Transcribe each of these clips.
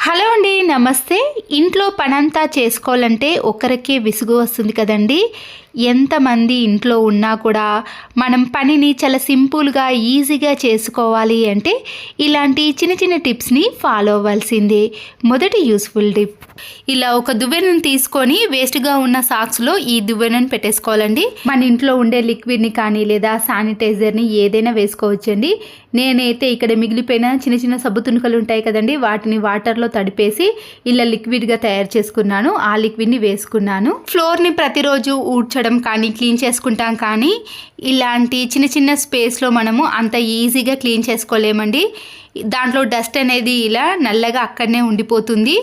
Hello అండి, నమస్తే. ఇంట్లో పనంతా చేసుకోవాలంటే ఒక్కరికే విసుగు వస్తుంది కదండి. ఎంతమంది ఇంట్లో ఉన్నా కూడా మనం పనిని చాలా సింపుల్గా ఈజీగా చేసుకోవాలి అంటే ఇలాంటి చిన్న చిన్న టిప్స్ని ఫాలో అవ్వాల్సిందే. మొదటి యూస్ఫుల్ టిప్, ఇలా ఒక దువ్వెనను తీసుకొని వేస్ట్గా ఉన్న సాక్స్లో ఈ దువ్వెనను పెట్టేసుకోవాలండి. మన ఇంట్లో ఉండే లిక్విడ్ని కానీ లేదా శానిటైజర్ని ఏదైనా వేసుకోవచ్చండి. నేనైతే ఇక్కడ మిగిలిపోయిన చిన్న చిన్న సబ్బు తునుకలు ఉంటాయి కదండి, వాటిని వాటర్లో తడిపేసి ఇలా లిక్విడ్గా తయారు చేసుకున్నాను. ఆ లిక్విడ్ని వేసుకున్నాను. ఫ్లోర్ని ప్రతిరోజు ఊడ్చడం కానీ క్లీన్ చేసుకుంటాం, కానీ ఇలాంటి చిన్న చిన్న స్పేస్లో మనము అంత ఈజీగా క్లీన్ చేసుకోలేమండి. దాంట్లో డస్ట్ అనేది ఇలా నల్లగా అక్కడనే ఉండిపోతుంది.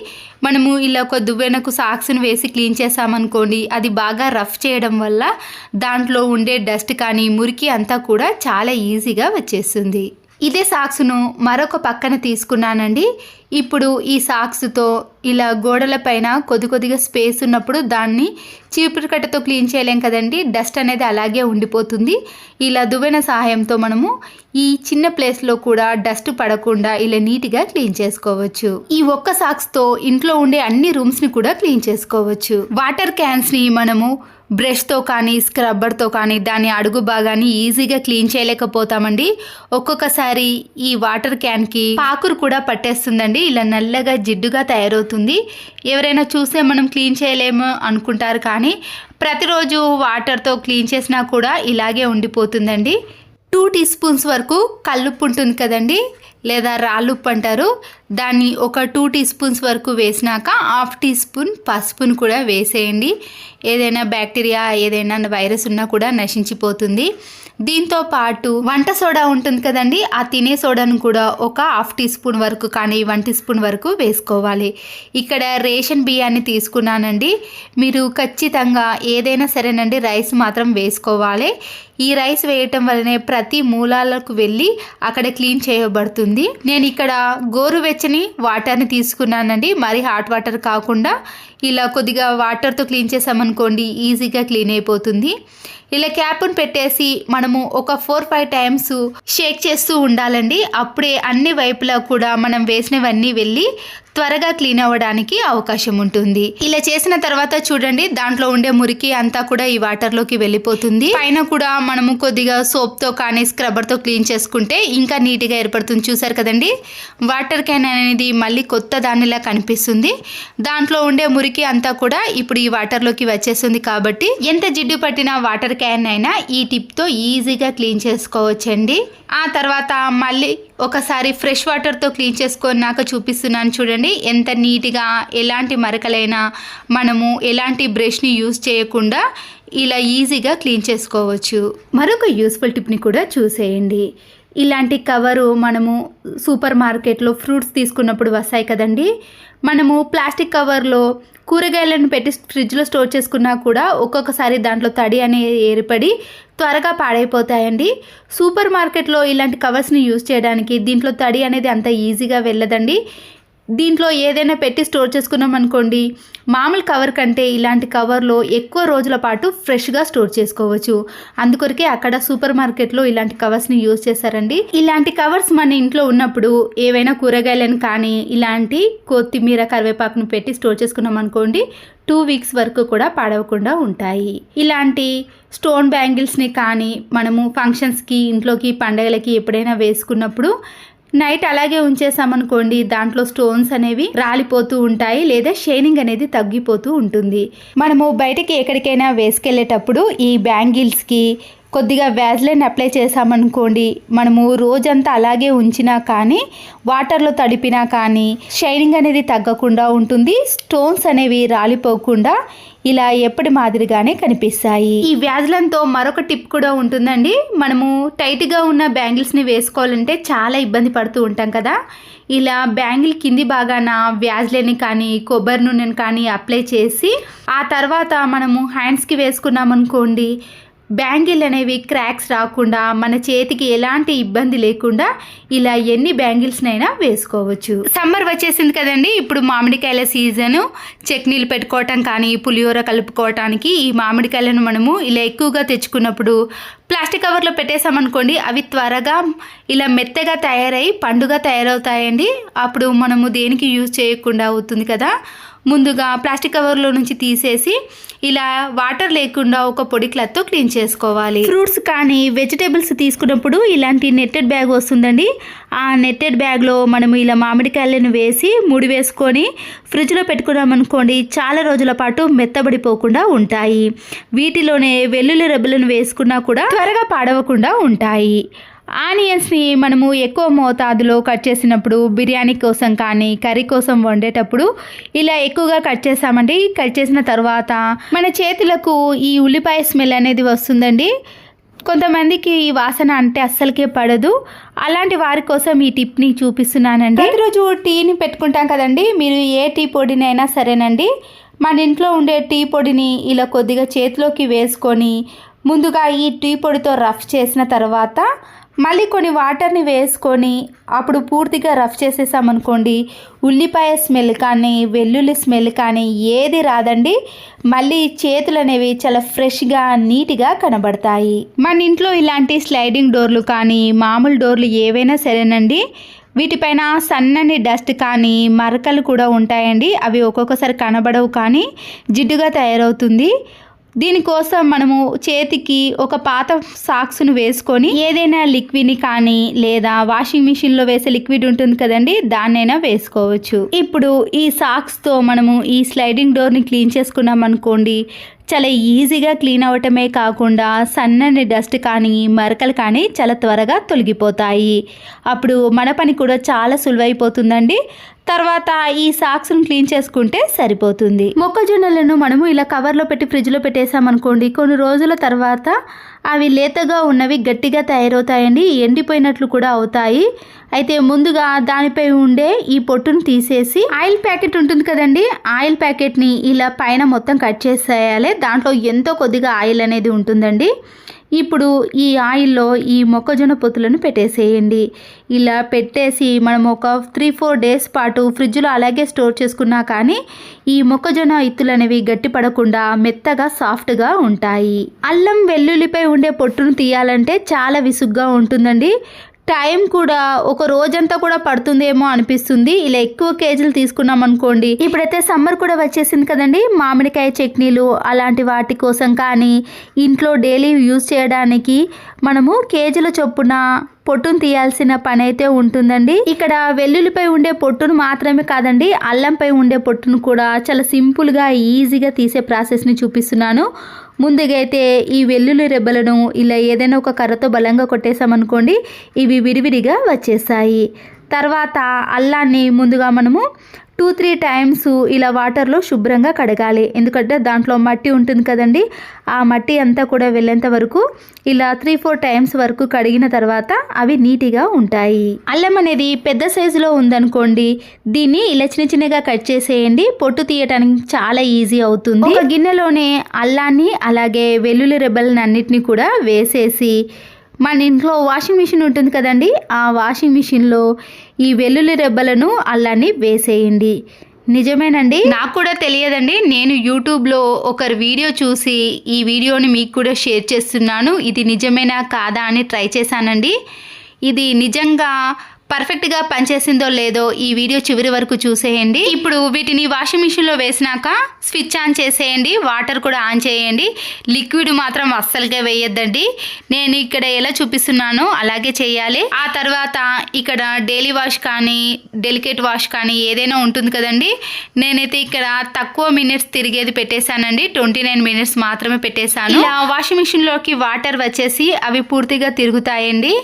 మనము ఇలా ఒక దువ్వెనకు సాక్స్ను వేసి క్లీన్ చేసామనుకోండి, అది బాగా రఫ్ చేయడం వల్ల దాంట్లో ఉండే డస్ట్ కానీ మురికి అంతా కూడా చాలా ఈజీగా వచ్చేస్తుంది. ఇదే సాక్స్ను మరొక పక్కన తీసుకున్నానండి. ఇప్పుడు ఈ సాక్స్తో ఇలా గోడల పైన కొద్దిగా స్పేస్ ఉన్నప్పుడు దాన్ని చీపురు కట్టతో క్లీన్ చేయలేం కదండి, డస్ట్ అనేది అలాగే ఉండిపోతుంది. ఇలా దువ్వెన సహాయంతో మనము ఈ చిన్న ప్లేస్లో కూడా డస్ట్ పడకుండా ఇలా నీట్గా క్లీన్ చేసుకోవచ్చు. ఈ ఒక్క సాక్స్తో ఇంట్లో ఉండే అన్ని రూమ్స్ని కూడా క్లీన్ చేసుకోవచ్చు. వాటర్ క్యాన్స్ని మనము బ్రష్తో కానీ స్క్రబ్బర్తో కానీ దాని అడుగు భాగాన్ని ఈజీగా క్లీన్ చేయలేకపోతామండి. ఒక్కొక్కసారి ఈ వాటర్ క్యాన్కి పాకురు కూడా పట్టేస్తుందండి, ఇలా నల్లగా జిడ్డుగా తయారవుతుంది. ఎవరైనా చూస్తే మనం క్లీన్ చేయలేము అనుకుంటారు, కానీ ప్రతిరోజు వాటర్తో క్లీన్ చేసినా కూడా ఇలాగే ఉండిపోతుందండి. 2 టీ స్పూన్స్ వరకు కల్లుప్పు ఉంటుంది కదండి, లేదా రాళ్ళుప్పు అంటారు, దాన్ని ఒక 2 టీ స్పూన్స్ వరకు వేసినాక 1/2 టీ స్పూన్ పసుపును కూడా వేసేయండి. ఏదైనా బ్యాక్టీరియా ఏదైనా వైరస్ ఉన్నా కూడా నశించిపోతుంది. దీంతో పాటు వంట సోడా ఉంటుంది కదండి, ఆ తినే సోడాను కూడా ఒక 1/2 టీ స్పూన్ వరకు కానీ 1 టీ స్పూన్ వరకు వేసుకోవాలి. ఇక్కడ రేషన్ బియ్యాన్ని తీసుకున్నానండి. మీరు ఖచ్చితంగా ఏదైనా సరేనండి రైస్ మాత్రం వేసుకోవాలి. ఈ రైస్ వేయటం వల్లనే ప్రతి మూలాలకు వెళ్ళి అక్కడ క్లీన్ చేయబడుతుంది. నేను ఇక్కడ గోరువెచ్చని వాటర్ని తీసుకున్నానండి, మరి హాట్ వాటర్ కాకుండా ఇలా కొద్దిగా వాటర్తో క్లీన్ చేసామనుకోండి ఈజీగా క్లీన్ అయిపోతుంది. ఇలా క్యాప్ను పెట్టేసి మనము ఒక 4-5 టైమ్స్ షేక్ చేస్తూ ఉండాలండి. అప్పుడే అన్ని వైపులా కూడా మనం వేసినవన్నీ వెళ్ళి త్వరగా క్లీన్ అవ్వడానికి అవకాశం ఉంటుంది. ఇలా చేసిన తర్వాత చూడండి, దాంట్లో ఉండే మురికి అంతా కూడా ఈ వాటర్లోకి వెళ్ళిపోతుంది. పైన కూడా మనము కొద్దిగా సోప్తో కానీ స్క్రబ్బర్తో క్లీన్ చేసుకుంటే ఇంకా నీట్గా ఏర్పడుతుంది. చూసారు కదండి, వాటర్ క్యాన్ అనేది మళ్ళీ కొత్త దానిలా కనిపిస్తుంది. దాంట్లో ఉండే మురికి అంతా కూడా ఇప్పుడు ఈ వాటర్లోకి వచ్చేస్తుంది. కాబట్టి ఎంత జిడ్డు పట్టిన వాటర్ క్యాన్ అయినా ఈ టిప్తో ఈజీగా క్లీన్ చేసుకోవచ్చండి. ఆ తర్వాత మళ్ళీ ఒకసారి ఫ్రెష్ వాటర్తో క్లీన్ చేసుకున్నాక చూపిస్తున్నాను చూడండి, ఎంత నీట్గా ఎలాంటి మరకలైనా మనము ఎలాంటి బ్రష్ని యూజ్ చేయకుండా ఇలా ఈజీగా క్లీన్ చేసుకోవచ్చు. మరొక యూస్ఫుల్ టిప్ని కూడా చూసేయండి. ఇలాంటి కవరు మనము సూపర్ మార్కెట్లో ఫ్రూట్స్ తీసుకున్నప్పుడు వస్తాయి కదండి, మనము ప్లాస్టిక్ కవర్లో కూరగాయలను పెట్టి ఫ్రిడ్జ్లో స్టోర్ చేసుకున్నా కూడా ఒక్కొక్కసారి దాంట్లో తడి అనేది ఏర్పడి త్వరగా పాడైపోతాయండి. సూపర్ మార్కెట్లో ఇలాంటి కవర్స్ని యూజ్ చేయడానికి దీంట్లో తడి అనేది అంత ఈజీగా వెళ్ళదండి. దీంట్లో ఏదైనా పెట్టి స్టోర్ చేసుకున్నాం అనుకోండి, మామూలు కవర్ కంటే ఇలాంటి కవర్లో ఎక్కువ రోజుల పాటు ఫ్రెష్గా స్టోర్ చేసుకోవచ్చు. అందుకొరకే అక్కడ సూపర్ మార్కెట్లో ఇలాంటి కవర్స్ని యూజ్ చేశారండి. ఇలాంటి కవర్స్ మన ఇంట్లో ఉన్నప్పుడు ఏవైనా కూరగాయలను కానీ ఇలాంటి కొత్తిమీర కరివేపాకును పెట్టి స్టోర్ చేసుకున్నాం అనుకోండి, 2 వీక్స్ వరకు కూడా పాడవకుండా ఉంటాయి. ఇలాంటి స్టోన్ బ్యాంగిల్స్ని కానీ మనము ఫంక్షన్స్కి ఇంట్లోకి పండగలకి ఎప్పుడైనా వేసుకున్నప్పుడు నైట్ అలాగే ఉంచేసామనుకోండి, దాంట్లో స్టోన్స్ అనేవి రాలిపోతూ ఉంటాయి, లేదా షైనింగ్ అనేది తగ్గిపోతూ ఉంటుంది. మనము బయటకి ఎక్కడికైనా వేసుకెళ్ళేటప్పుడు ఈ బ్యాంగిల్స్కి కొద్దిగా వ్యాజ్లైన్ అప్లై చేసామనుకోండి, మనము రోజంతా అలాగే ఉంచినా కానీ వాటర్లో తడిపినా కానీ షైనింగ్ అనేది తగ్గకుండా ఉంటుంది. స్టోన్స్ అనేవి రాలిపోకుండా ఇలా ఎప్పటి మాదిరిగానే కనిపిస్తాయి. ఈ వ్యాజ్లైన్తో మరొక టిప్ కూడా ఉంటుందండి. మనము టైట్గా ఉన్న బ్యాంగిల్స్ని వేసుకోవాలంటే చాలా ఇబ్బంది పడుతూ ఉంటాం కదా, ఇలా బ్యాంగిల్ కింది భాగాన వ్యాజ్లైన్ కానీ కొబ్బరి నూనెను కానీ అప్లై చేసి ఆ తర్వాత మనము హ్యాండ్స్కి వేసుకున్నామనుకోండి, బ్యాంగిల్ అనేవి క్రాక్స్ రాకుండా మన చేతికి ఎలాంటి ఇబ్బంది లేకుండా ఇలా ఎన్ని బ్యాంగిల్స్నైనా వేసుకోవచ్చు. సమ్మర్ వచ్చేసింది కదండి, ఇప్పుడు మామిడికాయల సీజను. చట్నీలు పెట్టుకోవటం కానీ పులిహోర కలుపుకోవటానికి ఈ మామిడికాయలను మనము ఇలా ఎక్కువగా తెచ్చుకున్నప్పుడు ప్లాస్టిక్ కవర్లో పెట్టేసామనుకోండి, అవి త్వరగా ఇలా మెత్తగా తయారై పండుగ తయారవుతాయండి. అప్పుడు మనము దేనికి యూజ్ చేయకుండా అవుతుంది కదా. ముందుగా ప్లాస్టిక్ కవర్లో నుంచి తీసేసి ఇలా వాటర్ లేకుండా ఒక పొడి క్లాత్తో క్లీన్ చేసుకోవాలి. ఫ్రూట్స్ కానీ వెజిటేబుల్స్ తీసుకున్నప్పుడు ఇలాంటి నెట్టెడ్ బ్యాగ్ వస్తుందండి. ఆ నెట్టెడ్ బ్యాగ్లో మనము ఇలా మామిడికాయలను వేసి ముడి వేసుకొని ఫ్రిడ్జ్లో పెట్టుకున్నామనుకోండి, చాలా రోజుల పాటు మెత్తబడిపోకుండా ఉంటాయి. వీటిలోనే వెల్లుల్లి రెబ్బలను వేసుకున్నా కూడా త్వరగా పాడవకుండా ఉంటాయి. ఆనియన్స్ని మనము ఎక్కువ మోతాదులో కట్ చేసినప్పుడు బిర్యానీ కోసం కానీ కర్రీ కోసం వండేటప్పుడు ఇలా ఎక్కువగా కట్ చేసామండి. కట్ చేసిన తర్వాత మన చేతులకు ఈ ఉల్లిపాయ స్మెల్ అనేది వస్తుందండి. కొంతమందికి ఈ వాసన అంటే అస్సలకే పడదు. అలాంటి వారి కోసం ఈ టిప్ని చూపిస్తున్నానండి. ప్రతిరోజు టీని పెట్టుకుంటాం కదండి, మీరు ఏ టీ పొడినైనా సరేనండి, మన ఇంట్లో ఉండే టీ పొడిని ఇలా కొద్దిగా చేతిలోకి వేసుకొని ముందుగా ఈ టీ పొడితో రఫ్ చేసిన తర్వాత మళ్ళీ కొన్ని వాటర్ని వేసుకొని అప్పుడు పూర్తిగా రఫ్ చేసేసామనుకోండి, ఉల్లిపాయ స్మెల్ కానీ వెల్లుల్లి స్మెల్ కానీ ఏది రాదండి. మళ్ళీ చేతులు అనేవి చాలా ఫ్రెష్గా నీట్గా కనబడతాయి. మన ఇంట్లో ఇలాంటి స్లైడింగ్ డోర్లు కానీ మామూలు డోర్లు ఏవైనా సరేనండి, వీటిపైన సన్నని డస్ట్ కానీ మరకలు కూడా ఉంటాయండి. అవి ఒక్కొక్కసారి కనబడవు కానీ జిడ్డుగా తయారవుతుంది. దీనికోసం మనము చేతికి ఒక పాత సాక్స్ను వేసుకొని ఏదైనా లిక్విడ్ని కానీ లేదా వాషింగ్ మిషన్లో వేసే లిక్విడ్ ఉంటుంది కదండి, దాన్నైనా వేసుకోవచ్చు. ఇప్పుడు ఈ సాక్స్తో మనము ఈ స్లైడింగ్ డోర్ని క్లీన్ చేసుకున్నాం అనుకోండి, చాలా ఈజీగా క్లీన్ అవ్వటమే కాకుండా సన్నని డస్ట్ కానీ మరకలు కానీ చాలా త్వరగా తొలగిపోతాయి. అప్పుడు మన పని కూడా చాలా సులువైపోతుందండి. తర్వాత ఈ సాక్స్ను క్లీన్ చేసుకుంటే సరిపోతుంది. మొక్కజొన్నలను మనము ఇలా కవర్లో పెట్టి ఫ్రిడ్జ్లో పెట్టేసామనుకోండి, కొన్ని రోజుల తర్వాత అవి లేతగా ఉన్నవి గట్టిగా తయారవుతాయండి, ఎండిపోయినట్లు కూడా అవుతాయి. అయితే ముందుగా దానిపై ఉండే ఈ పొట్టును తీసేసి ఆయిల్ ప్యాకెట్ ఉంటుంది కదండి, ఆయిల్ ప్యాకెట్ని ఇలా పైన మొత్తం కట్ చేసేయాలి. దాంట్లో ఎంతో కొద్దిగా ఆయిల్ అనేది ఉంటుందండి. ఇప్పుడు ఈ ఆయిల్లో ఈ మొక్కజొన్న పొత్తులను పెట్టేసేయండి. ఇలా పెట్టేసి మనం ఒక 3-4 డేస్ పాటు ఫ్రిడ్జ్లో అలాగే స్టోర్ చేసుకున్నా కానీ ఈ మొక్కజొన్న ఇత్తులు అనేవి గట్టిపడకుండా మెత్తగా సాఫ్ట్గా ఉంటాయి. అల్లం వెల్లుల్లిపై ఉండే పొట్టును తీయాలంటే చాలా విసుగ్గా ఉంటుందండి. టైం కూడా ఒక రోజంతా కూడా పడుతుందేమో అనిపిస్తుంది. ఇలా ఎక్కువ కేజీలు తీసుకున్నాం అనుకోండి, ఇప్పుడైతే సమ్మర్ కూడా వచ్చేసింది కదండి, మామిడికాయ చట్నీలు అలాంటి వాటి కోసం కానీ ఇంట్లో డైలీ యూజ్ చేయడానికి మనము కేజీల చొప్పున పొట్టును తీయాల్సిన పని అయితే ఉంటుందండి. ఇక్కడ వెల్లుల్లిపై ఉండే పొట్టును మాత్రమే కాదండి, అల్లంపై ఉండే పొట్టును కూడా చాలా సింపుల్గా ఈజీగా తీసే ప్రాసెస్ని చూపిస్తున్నాను. ముందుగా అయితే ఈ వెల్లుల్లి రెబ్బలను ఇలా ఏదైనా ఒక కర్రతో బలంగా కొట్టేసామనుకోండి, ఇవి విడివిడిగా వచ్చేసాయి. తర్వాత అల్లాన్ని ముందుగా మనము 2-3 టైమ్స్ ఇలా వాటర్లో శుభ్రంగా కడగాలి. ఎందుకంటే దాంట్లో మట్టి ఉంటుంది కదండి, ఆ మట్టి అంతా కూడా వెళ్ళేంత వరకు ఇలా 3-4 టైమ్స్ వరకు కడిగిన తర్వాత అవి నీట్గా ఉంటాయి. అల్లం అనేది పెద్ద సైజులో ఉందనుకోండి, దీన్ని ఇలా చిన్నగా కట్ చేసేయండి. పొట్టు తీయటానికి చాలా ఈజీ అవుతుంది. ఒక గిన్నెలోనే అల్లాన్ని అలాగే వెల్లుల్లి రెబ్బలను అన్నిటినీ కూడా వేసేసి మన ఇంట్లో వాషింగ్ మిషన్ ఉంటుంది కదండి, ఆ వాషింగ్ మిషన్లో ఈ వెల్లుల్లి రెబ్బలను అల్లాన్ని వేసేయండి. నిజమేనండి, నాకు కూడా తెలియదండి. నేను యూట్యూబ్లో ఒకరి వీడియో చూసి ఈ వీడియోని మీకు కూడా షేర్ చేస్తున్నాను. ఇది నిజమేనా కాదా అని ట్రై చేశానండి. ఇది నిజంగా పర్ఫెక్ట్గా పనిచేసిందో లేదో ఈ వీడియో చివరి వరకు చూసేయండి. ఇప్పుడు వీటిని వాషింగ్ మిషన్లో వేసినాక స్విచ్ ఆన్ చేసేయండి, వాటర్ కూడా ఆన్ చేయండి. లిక్విడ్ మాత్రం అస్సలుగా వేయొద్దండి. నేను ఇక్కడ ఎలా చూపిస్తున్నానో అలాగే చేయాలి. ఆ తర్వాత ఇక్కడ డైలీ వాష్ కానీ డెలికేట్ వాష్ కానీ ఏదైనా ఉంటుంది కదండి, నేనైతే ఇక్కడ తక్కువ మినిట్స్ తిరిగేది పెట్టేశానండి, 29 మినిట్స్ మాత్రమే పెట్టేశాను. ఇలా వాషింగ్ మిషన్లోకి వాటర్ వచ్చేసి అవి పూర్తిగా తిరుగుతాయండి.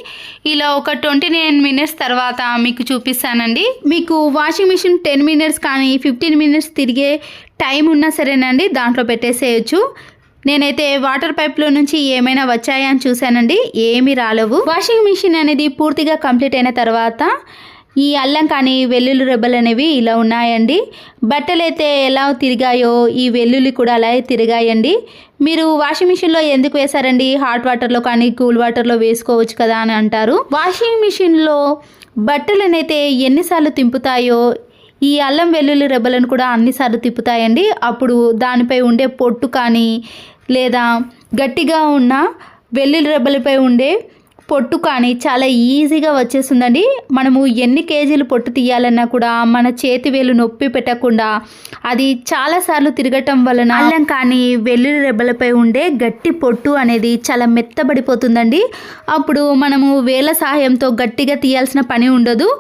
ఇలా ఒక 29 మినిట్స్ తర్వాత మీకు చూపిస్తానండి. మీకు వాషింగ్ మిషన్ 10 మినిట్స్ కానీ 15 మినిట్స్ తిరిగే టైం ఉన్నా సరేనండి, దాంట్లో పెట్టేసేయచ్చు. నేనైతే వాటర్ పైప్లో నుంచి ఏమైనా వచ్చాయా అని చూశానండి, ఏమీ రాలేవు. వాషింగ్ మిషన్ అనేది పూర్తిగా కంప్లీట్ అయిన తర్వాత ఈ అల్లం కానీ వెల్లుల్లి రెబ్బలు అనేవి ఇలా ఉన్నాయండి. బట్టలు అయితే ఎలా తిరిగాయో ఈ వెల్లుల్లి కూడా అలాగే తిరిగాయండి. మీరు వాషింగ్ మిషన్లో ఎందుకు వేశారండి, హాట్ వాటర్లో కానీ కూల్ వాటర్లో వేసుకోవచ్చు కదా అని అంటారు. వాషింగ్ మిషన్లో బట్టలనైతే ఎన్నిసార్లు తింపుతాయో ఈ అల్లం వెల్లుల్లి రెబ్బలను కూడా అన్నిసార్లు తిప్పుతాయండి. అప్పుడు దానిపై ఉండే పొట్టు కానీ లేదా గట్టిగా ఉన్న వెల్లుల్లి రెబ్బలపై ఉండే పొట్టు కానీ చాలా ఈజీగా వచ్చేస్తుందండి. మనము ఎన్ని కేజీలు పొట్టు తీయాలన్నా కూడా మన చేతి వేలు నొప్పి పెట్టకుండా అది చాలాసార్లు తిరగటం వలన అల్లం కానీ వెల్లుల్లి రెబ్బలపై ఉండే గట్టి పొట్టు అనేది చాలా మెత్తబడిపోతుందండి. అప్పుడు మనము వేల సహాయంతో గట్టిగా తీయాల్సిన పని ఉండదు.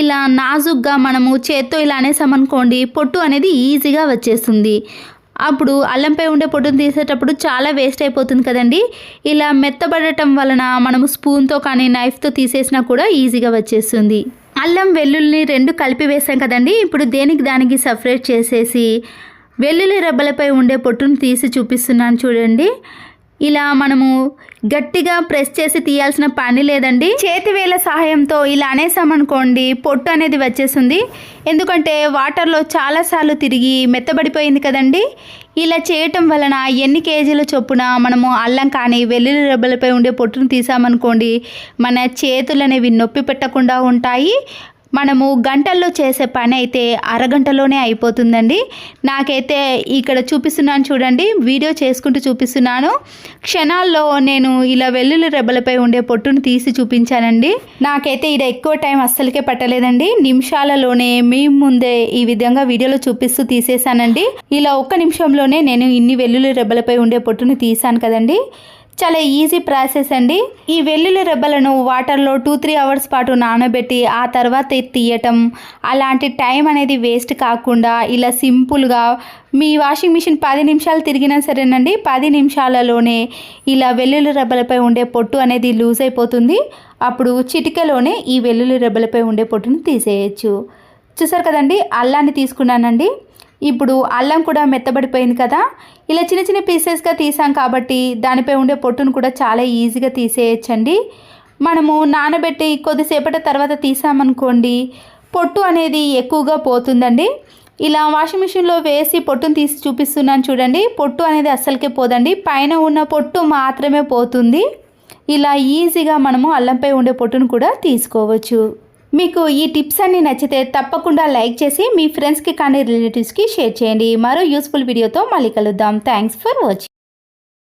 ఇలా నాజుగ్గా మనము చేత్తో ఇలా అనేసామనుకోండి పొట్టు అనేది ఈజీగా వచ్చేస్తుంది. అప్పుడు అల్లంపై ఉండే పొట్టును తీసేటప్పుడు చాలా వేస్ట్ అయిపోతుంది కదండి. ఇలా మెత్తబడటం వలన మనము స్పూన్తో కానీ నైఫ్తో తీసేసినా కూడా ఈజీగా వచ్చేస్తుంది. అల్లం వెల్లుల్లిని రెండు కలిపి వేసాం కదండి. ఇప్పుడు దేనికి దానికి సపరేట్ చేసేసి వెల్లుల్లి రెబ్బలపై ఉండే పొట్టును తీసి చూపిస్తున్నాను చూడండి. ఇలా మనము గట్టిగా ప్రెస్ చేసి తీయాల్సిన పని లేదండి. చేతి వేల సహాయంతో ఇలా అనేసామనుకోండి పొట్టు అనేది వచ్చేస్తుంది. ఎందుకంటే వాటర్లో చాలాసార్లు తిరిగి మెత్తబడిపోయింది కదండి. ఇలా చేయటం వలన ఎన్ని కేజీల చొప్పున మనము అల్లం కానీ వెల్లుల్లి రెబ్బలపై ఉండే పొట్టును తీసామనుకోండి మన చేతులు అనేవి నొప్పి పెట్టకుండా ఉంటాయి. మనము గంటల్లో చేసే పని అయితే అరగంటలోనే అయిపోతుందండి. నాకైతే ఇక్కడ చూపిస్తున్నాను చూడండి, వీడియో చేసుకుంటూ చూపిస్తున్నాను. క్షణాల్లో నేను ఇలా వెల్లుల్లి రెబ్బలపై ఉండే పొట్టును తీసి చూపించానండి. నాకైతే ఇక్కడ ఎక్కువ టైం అస్సలకే పట్టలేదండి. నిమిషాలలోనే మీ ముందే ఈ విధంగా వీడియోలో చూపిస్తూ తీసేసానండి. ఇలా ఒక్క నిమిషంలోనే నేను ఇన్ని వెల్లుల్లి రెబ్బలపై ఉండే పొట్టును తీసాను కదండి. చాలా ఈజీ ప్రాసెస్ అండి. ఈ వెల్లుల్లి రెబ్బలను వాటర్లో 2-3 అవర్స్ పాటు నానబెట్టి ఆ తర్వాత తీయటం, అలాంటి టైం అనేది వేస్ట్ కాకుండా ఇలా సింపుల్గా మీ వాషింగ్ మిషన్ 10 నిమిషాలు తిరిగినా సరేనండి 10 నిమిషాలలోనే ఇలా వెల్లుల్లి రెబ్బలపై ఉండే పొట్టు అనేది లూజ్ అయిపోతుంది. అప్పుడు చిటికలోనే ఈ వెల్లుల్లి రెబ్బలపై ఉండే పొట్టును తీసేయచ్చు. చూసారు కదండి, అల్లాన్ని తీసుకున్నానండి. ఇప్పుడు అల్లం కూడా మెత్తబడిపోయింది కదా. ఇలా చిన్న చిన్న పీసెస్గా తీసాం కాబట్టి దానిపై ఉండే పొట్టును కూడా చాలా ఈజీగా తీసేయచ్చండి. మనము నానబెట్టి కొద్దిసేపటి తర్వాత తీసామనుకోండి పొట్టు అనేది ఎక్కువగా పోతుందండి. ఇలా వాషింగ్ మిషన్లో వేసి పొట్టును తీసి చూపిస్తున్నాను చూడండి. పొట్టు అనేది అస్సలకే పోదండి, పైన ఉన్న పొట్టు మాత్రమే పోతుంది. ఇలా ఈజీగా మనము అల్లంపై ఉండే పొట్టును కూడా తీసుకోవచ్చు. మీకు ఈ టిప్స్ అన్ని నచ్చితే తప్పకుండా లైక్ చేసి మీ ఫ్రెండ్స్కి కానీ రిలేటివ్స్కి షేర్ చేయండి. మరో యూస్ఫుల్ వీడియోతో మళ్ళీ కలుద్దాం. Thanks for watching.